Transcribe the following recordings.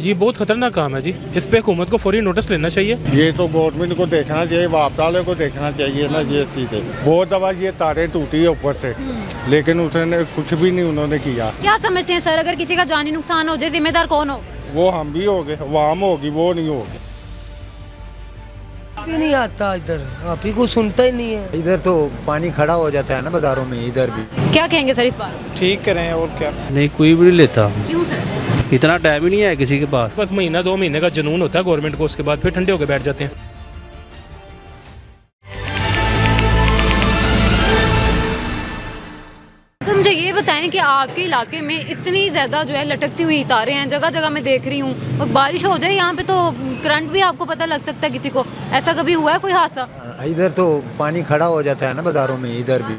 ये बहुत खतरनाक काम है जी, इस पे हुकूमत को फौरी नोटिस लेना चाहिए। ये तो गवर्नमेंट को देखना चाहिए, वापस वाले को देखना चाहिए ना ये चीज़ें। बहुत दफ़ा ये तारें टूटी है ऊपर से, लेकिन उसने कुछ भी नहीं उन्होंने किया। क्या समझते हैं सर, अगर किसी का जानी नुकसान हो जाए जिम्मेदार कौन होगा? वो हम भी हो गए, वाम होगी, वो नहीं होगी। भी नहीं आता इधर, आप ही को सुनता ही नहीं है। इधर तो पानी खड़ा हो जाता है ना बाजारों में, इधर भी। क्या कहेंगे सर इस बार? ठीक करें और क्या। नहीं, कोई भी नहीं लेता, क्यों सर? इतना टाइम ही नहीं है किसी के पास। बस महीना 2 महीने का जुनून होता है गवर्नमेंट को, उसके बाद फिर ठंडे होकर बैठ जाते हैं। तो मुझे ये बताएं कि आपके इलाके में इतनी ज़्यादा जो है लटकती हुई तारें हैं, जगह जगह मैं देख रही हूँ, और बारिश हो जाए यहाँ पे तो करंट भी आपको पता लग सकता है किसी को। ऐसा कभी हुआ है कोई हादसा? इधर तो पानी खड़ा हो जाता है ना बाजारों में, इधर भी।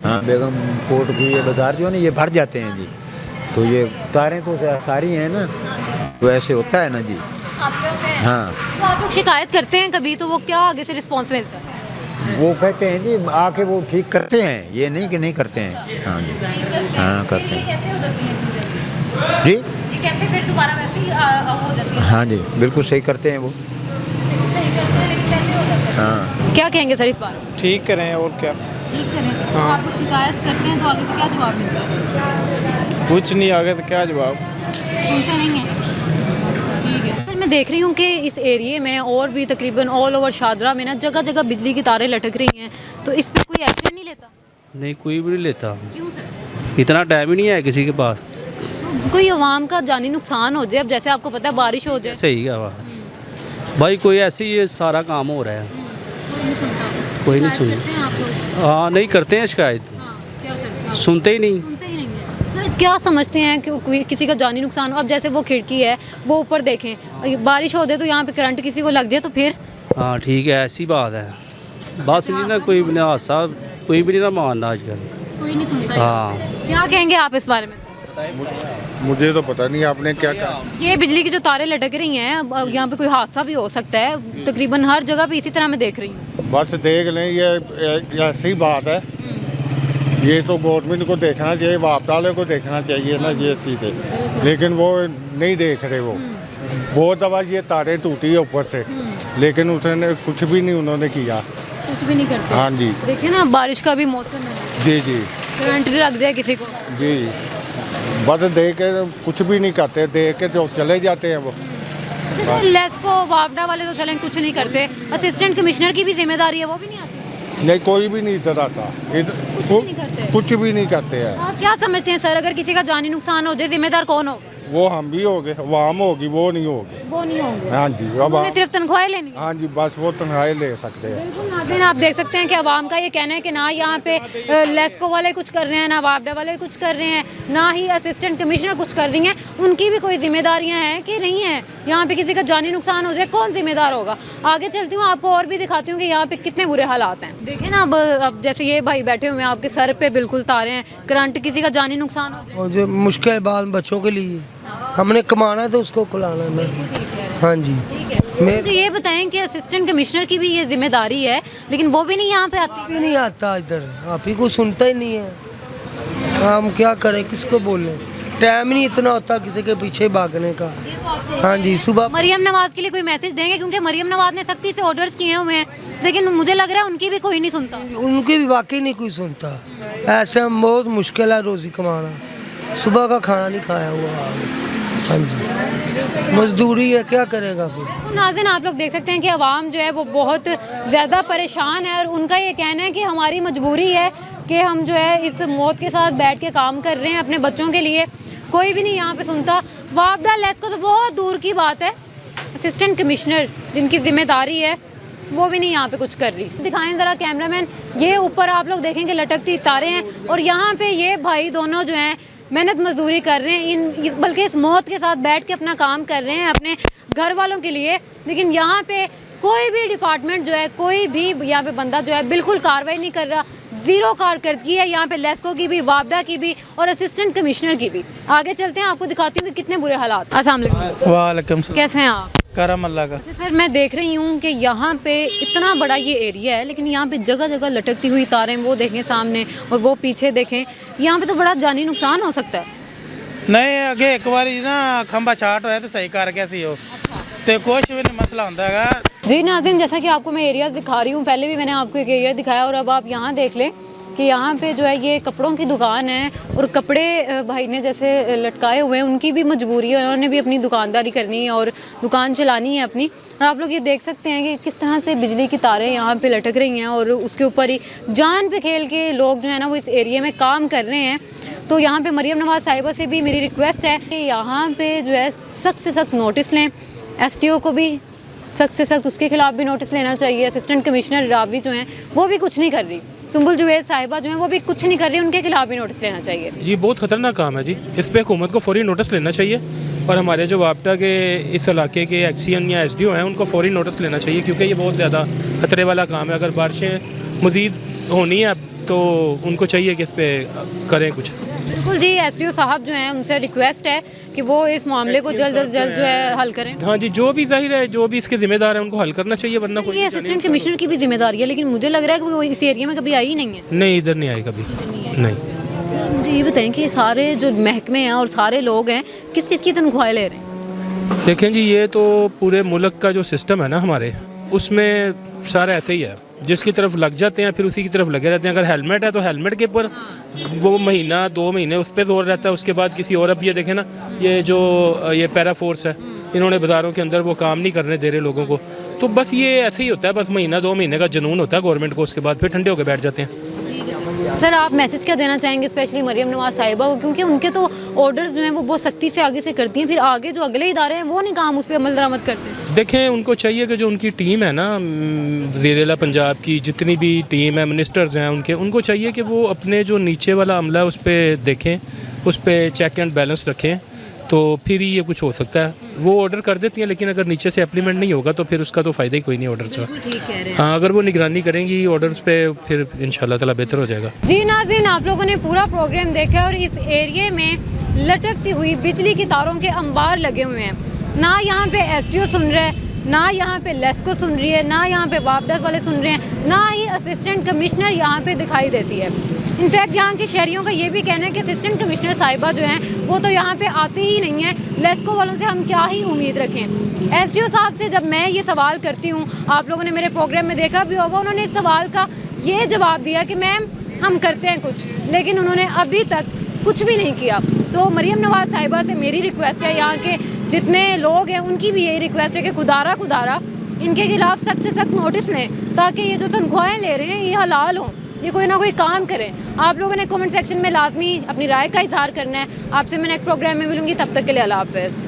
हाँ, बेगम कोट की ये बाजार जो है ना, ये भर जाते हैं जी। तो ये तारें तो सारी हैं ना, तो ऐसे होता है ना जी। हादसे होते हैं? हाँ, तो आप लोग शिकायत करते हैं कभी, तो वो क्या आगे से रिस्पॉन्स मिलता है? वो कहते हैं जी आके वो ठीक करते हैं, ये नहीं कि नहीं करते हैं। हाँ जी, हाँ करते हैं। कैसे हो जाती है इतनी जल्दी? जी ये कैसे फिर दोबारा वैसे ही हो जाती है? हाँ जी, बिल्कुल सही करते हैं वो। सही करते हैं लेकिन कैसे हो जाता है? हाँ, क्या कहेंगे सर इस बार? ठीक करें और क्या। ठीक करें। तो आप कुछ शिकायत करते हैं तो आगे से क्या जवाब मिलता है? कुछ नहीं, आगे तो क्या जवाब। सुनते नहीं हैं? ठीक है सर, मैं देख रही हूँ कि इस एरिए में और भी तकरीबन ऑल ओवर शादरा में ना जगह जगह बिजली की तारें लटक रही हैं, तो इस पर कोई एक्शन नहीं लेता? नहीं, कोई भी नहीं लेता, क्यों सर? इतना टाइम ही नहीं है किसी के पास। कोई आवाम का जानी नुकसान हो जाए, अब जैसे आपको पता है बारिश हो जाए, सही है भाई, कोई ऐसे ही ये सारा काम हो रहा है, कोई नहीं सुनता। कोई नहीं शिकायत सुन। करते हैं आप लोग? हाँ, नहीं करते हैं शिकायत, हाँ, क्या करते हैं? सुनते ही नहीं। सुनते ही नहीं है। सर क्या समझते हैं कि कोई किसी का जानी नुकसान हो, अब जैसे वो खिड़की है वो ऊपर देखें, बारिश हो जाए तो यहाँ पे करंट किसी को लग जाए तो फिर? हाँ ठीक है, ऐसी बात है। बस नहीं ना, कोई भी हादसा कोई भी नहीं ना मानना आजकल। कोई नहीं सुनता। हाँ। क्या कहेंगे आप इस बारे में? मुझे तो पता नहीं आपने क्या कहा। ये बिजली की जो तारें लटक रही हैं, अब यहाँ पे कोई हादसा भी हो सकता है, तकरीबन हर जगह पे इसी तरह मैं देख रही हूँ। बस देख लें, ये ऐसी बात है। ये तो गवर्नमेंट को देखना चाहिए, वापस वाले को देखना चाहिए ना ये चीज़ें, लेकिन वो नहीं देख रहे। वो बहुत दफ़ा ये तारें टूटी है ऊपर से, लेकिन उसने कुछ भी नहीं उन्होंने किया। कुछ भी नहीं करते? हाँ जी। देखिए ना, बारिश का भी मौसम है, जी जी करंट लग जाए किसी को। जी, बस देख के कुछ भी नहीं करते, देख के जो चले जाते हैं वो। लेस्को वापडा वाले तो चलें कुछ नहीं करते, असिस्टेंट कमिश्नर की भी जिम्मेदारी है, वो भी नहीं आती? नहीं, कोई भी नहीं इधर आता, नहीं करते? कुछ भी नहीं करते हैं। आप क्या समझते हैं सर, अगर किसी का जानी नुकसान हो जाए जिम्मेदार कौन होगा? वो हम भी हो गए, वाम होगी, वो नहीं होगी। वो नहीं होंगे? हाँ जी, अब उन्हें सिर्फ तनख्वाहें लेनी है? हाँ जी, बस वो तनख्वाहें ले सकते हैं। बिल्कुल नाज़रीन, आप देख सकते हैं कि आवाम का ये कहना है कि ना यहाँ पे लेस्को वाले कुछ कर रहे हैं, ना वापडा वाले कुछ कर रहे हैं, ना ही असिस्टेंट कमिश्नर कुछ कर रही हैं। उनकी भी कोई जिम्मेदारियाँ हैं कि नहीं है? यहाँ पे किसी का जानी नुकसान हो जाए कौन जिम्मेदार होगा? आगे चलती हूँ, आपको और भी दिखाती हूँ कि यहाँ पे कितने बुरे हालात हैं। देखें ना, अब जैसे ये भाई बैठे हुए हैं, आपके सर पे बिल्कुल तारे हैं, करंट किसी का जानी नुकसान हो जाए और जो मुश्किल बात बच्चों के लिए, हमने कमाना है तो उसको खिलाना है। हाँ जी। ठीक है, मुझे ये बताएं कि असिस्टेंट कमिश्नर की भी ये जिम्मेदारी है, लेकिन वो भी नहीं यहाँ पे आती? भी नहीं आता इधर, आप ही को सुनता ही नहीं है। हम क्या करें, किसको बोलें, टाइम नहीं इतना होता किसी के पीछे भागने का। हाँ जी, सुबह मरियम नवाज के लिए कोई मैसेज देंगे, क्योंकि मरियम नवाज ने सख्ती से ऑर्डर्स किए हुए हैं, लेकिन मुझे लग रहा है उनकी भी कोई नहीं सुनता। उनकी भी वाकई नहीं कोई सुनता। ऐसे टाइम बहुत मुश्किल है रोज़ी कमाना, सुबह का खाना नहीं खाया हुआ। हाँ जी, मजदूरी है, क्या करेगा फिर। तो नाज़रीन, आप लोग देख सकते हैं कि आवाम जो है वो बहुत ज़्यादा परेशान है, और उनका ये कहना है कि हमारी मजबूरी है कि हम जो है इस मौत के साथ बैठ के काम कर रहे हैं अपने बच्चों के लिए। कोई भी नहीं यहाँ पे सुनता। वापडा लेस्को तो बहुत दूर की बात है, असिस्टेंट कमिश्नर जिनकी जिम्मेदारी है वो भी नहीं यहाँ पे कुछ कर रही। दिखाएं ज़रा कैमरामैन, ये ऊपर आप लोग देखेंगे लटकती तारें हैं, और यहाँ पे ये भाई दोनों जो हैं मेहनत मजदूरी कर रहे हैं, बल्कि इस मौत के साथ बैठ के अपना काम कर रहे हैं अपने घर वालों के लिए। लेकिन यहाँ पे कोई भी डिपार्टमेंट जो है, कोई भी यहाँ पे बंदा जो है बिल्कुल कार्रवाई नहीं कर रहा। ज़ीरो कारकर्दगी है यहाँ पे लेस्को की भी, वापडा की भी, और असिस्टेंट कमिश्नर की भी। आगे चलते हैं, आपको दिखाती हूँ कि कितने बुरे हालात। अस्सलाम वालेकुम। वालेकुम सलाम। कैसे हैं आप? करम अल्लाह का। सर, मैं देख रही हूँ कि यहाँ पे इतना बड़ा ये एरिया है, लेकिन यहाँ पे जगह जगह लटकती हुई तारें, वो देखें सामने और वो पीछे देखें, यहाँ पे तो बड़ा जानी नुकसान हो सकता है। नहीं अगे एक बार ना खंबा छाट होया तो सही कर गया सी हो तो कुछ भी नहीं मसला होता है। जी नाज़रीन, जैसा कि आपको मैं एरियाज़ दिखा रही हूँ, पहले भी मैंने आपको एक एरिया दिखाया और अब आप यहाँ देख लें कि यहाँ पे जो है ये कपड़ों की दुकान है और कपड़े भाई ने जैसे लटकाए हुए हैं, उनकी भी मजबूरी है, उन्होंने भी अपनी दुकानदारी करनी है और दुकान चलानी है अपनी। और आप लोग ये देख सकते हैं कि किस तरह से बिजली की तारें यहाँ पे लटक रही हैं और उसके ऊपर ही जान पे खेल के लोग जो है ना वो इस एरिया में काम कर रहे हैं। तो यहाँ पे मरियम नवाज़ साहिबा से भी मेरी रिक्वेस्ट है कि यहाँ पे जो है सख्त से सख्त नोटिस लें, STO को भी सख्त से सख्त उसके खिलाफ भी नोटिस लेना चाहिए। असिस्टेंट कमिश्नर रावी जो हैं वो भी कुछ नहीं कर रही, सुंबुल जुवैद साहिबा जो हैं वो भी कुछ नहीं कर रही, उनके खिलाफ भी नोटिस लेना चाहिए। ये बहुत ख़तरनाक काम है जी, इस पे हुकूमत को फौरी नोटिस लेना चाहिए और हमारे जो वापटा के इस इलाके के एक्सीएन या SDO हैं उनको फौरी नोटिस लेना चाहिए, क्योंकि ये बहुत ज़्यादा खतरे वाला काम है। अगर बारिशें मज़ीद होनी है तो उनको चाहिए कि इस पर करें कुछ। बिल्कुल जी, SDO साहब जो हैं उनसे रिक्वेस्ट है कि वो इस मामले को जल्द अज जल्द जो है हल करें। हाँ जी, जो भी जाहिर है जो भी इसके जिम्मेदार हैं उनको हल करना चाहिए, वरना कोई ये असिस्टेंट कमिश्नर की भी जिम्मेदारी है, लेकिन मुझे लग रहा है कि वो इस एरिया में कभी आई ही नहीं है। नहीं, इधर नहीं आए कभी नहीं। सर मुझे ये बताएं कि सारे जो महकमे हैं और सारे लोग हैं किस चीज़ की तनख्वाहें ले रहे हैं? देखें जी, ये तो पूरे मुल्क का जो सिस्टम है ना हमारे, उसमें सारा ऐसे ही है, जिसकी तरफ लग जाते हैं फिर उसी की तरफ लगे रहते हैं। अगर हेलमेट है तो हेलमेट के ऊपर वो महीना 2 महीने उस पर जोर रहता है, उसके बाद किसी और। अब ये देखें ना, ये पैरा फोर्स है, इन्होंने बाज़ारों के अंदर वो काम नहीं करने दे रहे लोगों को। तो बस ये ऐसे ही होता है, बस महीना 2 महीने का जुनून होता है गवर्नमेंट को, उसके बाद फिर ठंडे होकर बैठ जाते हैं। सर आप मैसेज क्या देना चाहेंगे स्पेशली मरियम नवाज़ साहिबा को, क्योंकि उनके तो ऑर्डर्स जो हैं वो बहुत सख्ती से आगे से करती हैं, फिर आगे जो अगले इदारे हैं वो नहीं काम उस पर अमल दरामद करते। देखें, उनको चाहिए कि जो उनकी टीम है ना वज़ीर-ए-आला पंजाब की, जितनी भी टीम है, मिनिस्टर्स हैं उनको चाहिए कि वो अपने जो नीचे वाला अमला है उस पर देखें, उस पर चेक एंड बैलेंस रखें, तो फिर ही ये कुछ हो सकता है। वो ऑर्डर कर देती हैं, लेकिन अगर नीचे से अप्लीमेंट नहीं होगा तो फिर उसका तो फ़ायदा ही कोई नहीं ऑर्डर का। हाँ, अगर वो निगरानी करेंगी ऑर्डर्स पे फिर इंशाल्लाह ताला बेहतर हो जाएगा। जी नाज़रीन, आप लोगों ने पूरा प्रोग्राम देखा और इस एरिया में लटकती हुई बिजली की तारों के अंबार लगे हुए हैं। ना यहाँ पे SDO सुन रहे हैं, ना यहाँ पे लेस्को सुन रही है, ना यहाँ पे वापडा वाले सुन रहे हैं, ना ही असिस्टेंट कमिश्नर यहाँ पे दिखाई देती है। इनफैक्ट यहाँ के शहरियों का ये भी कहना है कि असिस्टेंट कमिश्नर साहिबा जो हैं वो तो यहाँ पे आते ही नहीं हैं, लेस्को वालों से हम क्या ही उम्मीद रखें। SDO साहब से जब मैं ये सवाल करती हूँ, आप लोगों ने मेरे प्रोग्राम में देखा भी होगा, उन्होंने इस सवाल का ये जवाब दिया कि मैम हम करते हैं कुछ, लेकिन उन्होंने अभी तक कुछ भी नहीं किया। तो मरियम नवाज़ साहिबा से मेरी रिक्वेस्ट है, यहाँ के जितने लोग हैं उनकी भी यही रिक्वेस्ट है कि खुदारा इनके खिलाफ सख्त से सख्त नोटिस लें, ताकि ये जो तनख्वाहें ले रहे हैं ये हलाल हों, ये कोई ना कोई काम करें। आप लोगों ने कमेंट सेक्शन में लाजमी अपनी राय का इजहार करना है। आपसे मैं नेक्स्ट प्रोग्राम में मिलूंगी, तब तक के लिए अल्लाह हाफ़िज़।